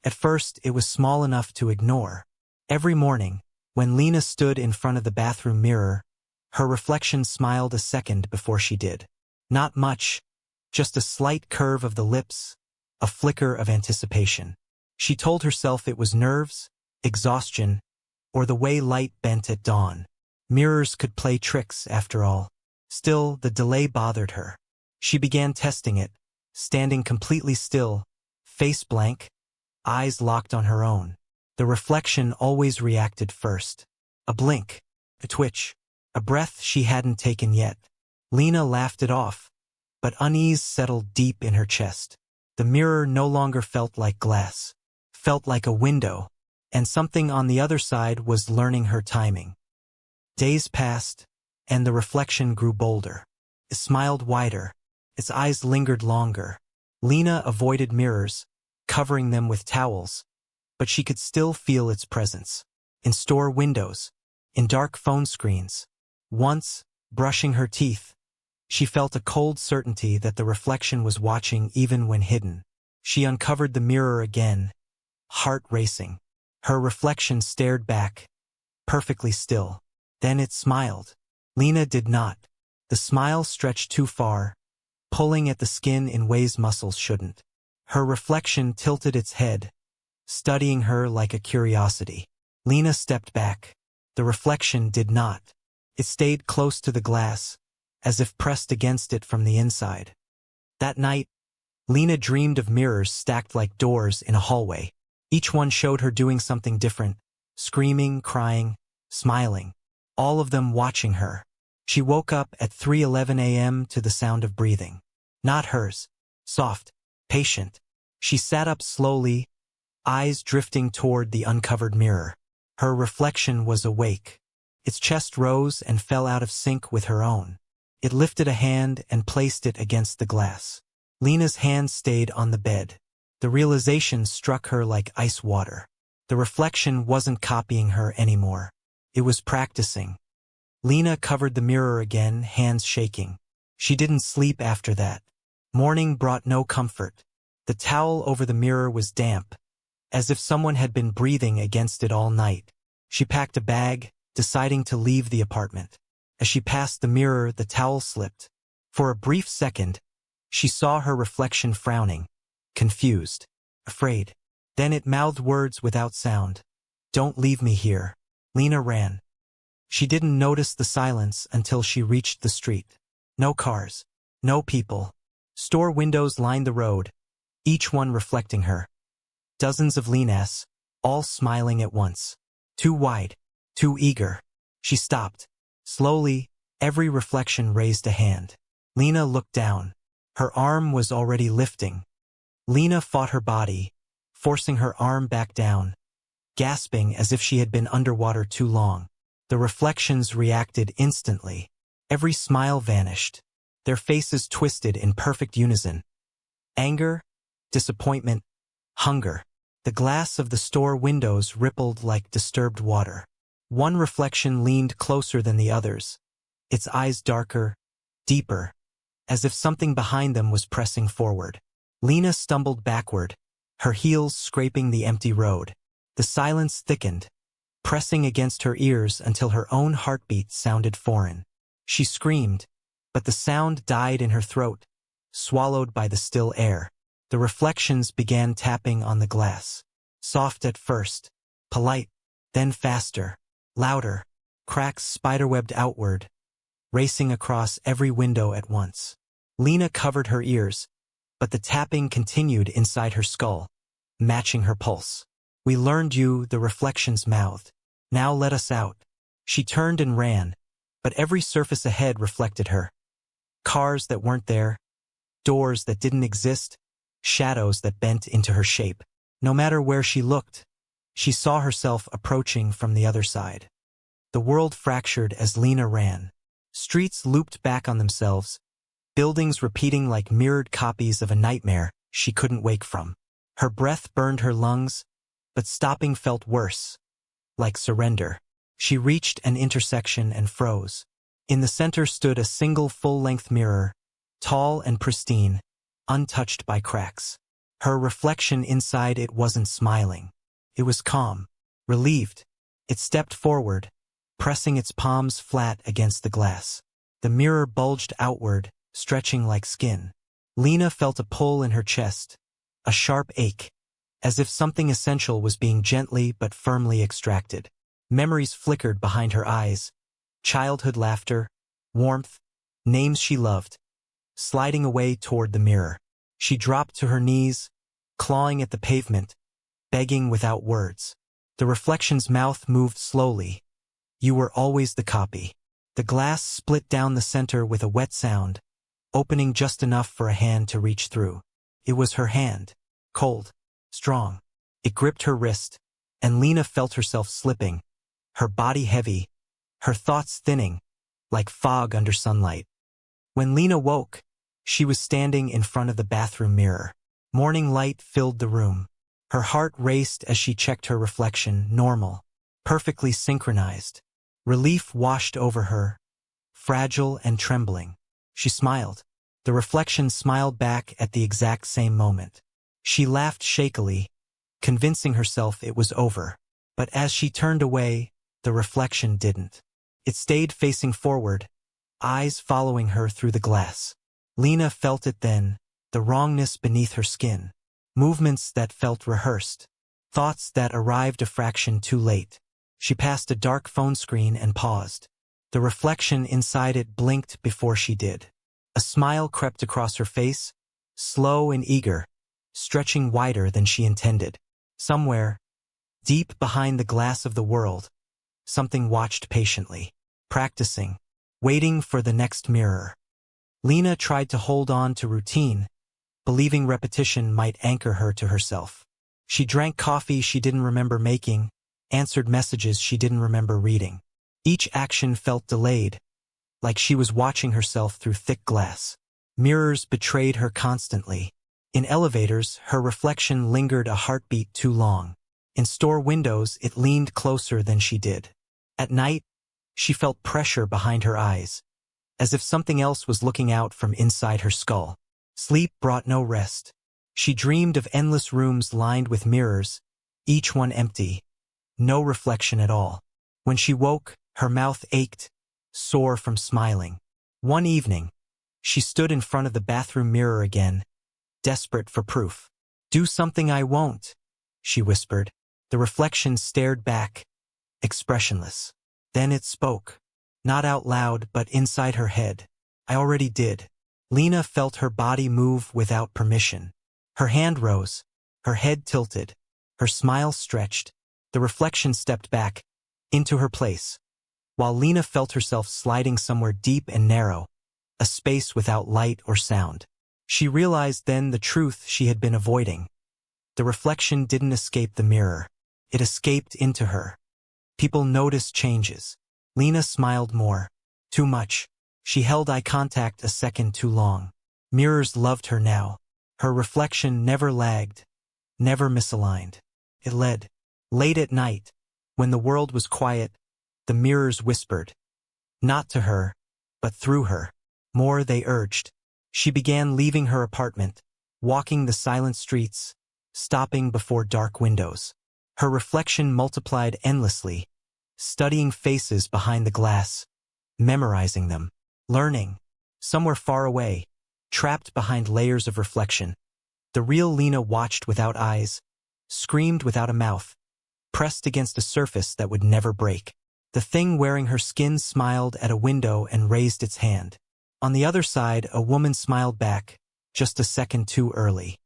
At first, it was small enough to ignore. Every morning, when Lena stood in front of the bathroom mirror, her reflection smiled a second before she did. Not much, just a slight curve of the lips, a flicker of anticipation. She told herself it was nerves, exhaustion, or the way light bent at dawn. Mirrors could play tricks, after all. Still, the delay bothered her. She began testing it, standing completely still, face blank, eyes locked on her own. The reflection always reacted first. A blink, a twitch, a breath she hadn't taken yet. Lena laughed it off, but unease settled deep in her chest. The mirror no longer felt like glass, felt like a window, and something on the other side was learning her timing. Days passed, and the reflection grew bolder. It smiled wider. Its eyes lingered longer. Lena avoided mirrors, covering them with towels, but she could still feel its presence. In store windows, in dark phone screens. Once, brushing her teeth, she felt a cold certainty that the reflection was watching even when hidden. She uncovered the mirror again, heart racing. Her reflection stared back, perfectly still. Then it smiled. Lena did not. The smile stretched too far, pulling at the skin in ways muscles shouldn't. Her reflection tilted its head, studying her like a curiosity. Lena stepped back. The reflection did not. It stayed close to the glass, as if pressed against it from the inside. That night, Lena dreamed of mirrors stacked like doors in a hallway. Each one showed her doing something different, screaming, crying, smiling, all of them watching her. She woke up at 3:11 a.m. to the sound of breathing. Not hers. Soft, patient. She sat up slowly, eyes drifting toward the uncovered mirror. Her reflection was awake. Its chest rose and fell out of sync with her own. It lifted a hand and placed it against the glass. Lena's hand stayed on the bed. The realization struck her like ice water. The reflection wasn't copying her anymore. It was practicing. Lena covered the mirror again, hands shaking. She didn't sleep after that. Morning brought no comfort. The towel over the mirror was damp, as if someone had been breathing against it all night. She packed a bag, deciding to leave the apartment. As she passed the mirror, the towel slipped. For a brief second, she saw her reflection frowning, confused, afraid. Then it mouthed words without sound. "Don't leave me here." Lena ran. She didn't notice the silence until she reached the street. No cars, no people. Store windows lined the road, each one reflecting her. Dozens of Lenas, all smiling at once. Too wide, too eager. She stopped. Slowly, every reflection raised a hand. Lena looked down. Her arm was already lifting. Lena fought her body, forcing her arm back down, gasping as if she had been underwater too long. The reflections reacted instantly. Every smile vanished. Their faces twisted in perfect unison. Anger, disappointment, hunger. The glass of the store windows rippled like disturbed water. One reflection leaned closer than the others, its eyes darker, deeper, as if something behind them was pressing forward. Lena stumbled backward, her heels scraping the empty road. The silence thickened, pressing against her ears until her own heartbeat sounded foreign. She screamed, but the sound died in her throat, swallowed by the still air. The reflections began tapping on the glass. Soft at first, polite, then faster, louder. Cracks spiderwebbed outward, racing across every window at once. Lena covered her ears, but the tapping continued inside her skull, matching her pulse. "We learned you," the reflections mouthed. "Now let us out." She turned and ran, but every surface ahead reflected her. Cars that weren't there, doors that didn't exist, shadows that bent into her shape. No matter where she looked, she saw herself approaching from the other side. The world fractured as Lena ran. Streets looped back on themselves, buildings repeating like mirrored copies of a nightmare she couldn't wake from. Her breath burned her lungs, but stopping felt worse, like surrender. She reached an intersection and froze. In the center stood a single full-length mirror, tall and pristine, untouched by cracks. Her reflection inside it wasn't smiling. It was calm, relieved. It stepped forward, pressing its palms flat against the glass. The mirror bulged outward, stretching like skin. Lena felt a pull in her chest, a sharp ache, as if something essential was being gently but firmly extracted. Memories flickered behind her eyes. Childhood laughter, warmth, names she loved. Sliding away toward the mirror, she dropped to her knees, clawing at the pavement, begging without words. The reflection's mouth moved slowly. You were always the copy. The glass split down the center with a wet sound, opening just enough for a hand to reach through. It was her hand, cold, strong. It gripped her wrist, and Lena felt herself slipping, her body heavy, her thoughts thinning, like fog under sunlight. When Lena woke, she was standing in front of the bathroom mirror. Morning light filled the room. Her heart raced as she checked her reflection, normal, perfectly synchronized. Relief washed over her, fragile and trembling. She smiled. The reflection smiled back at the exact same moment. She laughed shakily, convincing herself it was over. But as she turned away, the reflection didn't. It stayed facing forward, eyes following her through the glass. Lena felt it then, the wrongness beneath her skin. Movements that felt rehearsed. Thoughts that arrived a fraction too late. She passed a dark phone screen and paused. The reflection inside it blinked before she did. A smile crept across her face, slow and eager, stretching wider than she intended. Somewhere, deep behind the glass of the world, something watched patiently, practicing, waiting for the next mirror. Lena tried to hold on to routine, believing repetition might anchor her to herself. She drank coffee she didn't remember making, answered messages she didn't remember reading. Each action felt delayed, like she was watching herself through thick glass. Mirrors betrayed her constantly. In elevators, her reflection lingered a heartbeat too long. In store windows, it leaned closer than she did. At night, she felt pressure behind her eyes, as if something else was looking out from inside her skull. Sleep brought no rest. She dreamed of endless rooms lined with mirrors, each one empty, no reflection at all. When she woke, her mouth ached, sore from smiling. One evening, she stood in front of the bathroom mirror again, desperate for proof. "Do something I won't," she whispered. The reflection stared back, expressionless. Then it spoke, not out loud but inside her head. "I already did." Lena felt her body move without permission. Her hand rose, her head tilted, her smile stretched. The reflection stepped back, into her place, while Lena felt herself sliding somewhere deep and narrow, a space without light or sound. She realized then the truth she had been avoiding. The reflection didn't escape the mirror. It escaped into her. People noticed changes. Lena smiled more. Too much. She held eye contact a second too long. Mirrors loved her now. Her reflection never lagged, never misaligned. It led. Late at night, when the world was quiet, the mirrors whispered. Not to her, but through her. More they urged. She began leaving her apartment, walking the silent streets, stopping before dark windows. Her reflection multiplied endlessly, studying faces behind the glass, memorizing them, learning, somewhere far away, trapped behind layers of reflection. The real Lena watched without eyes, screamed without a mouth, pressed against a surface that would never break. The thing wearing her skin smiled at a window and raised its hand. On the other side, a woman smiled back, just a second too early.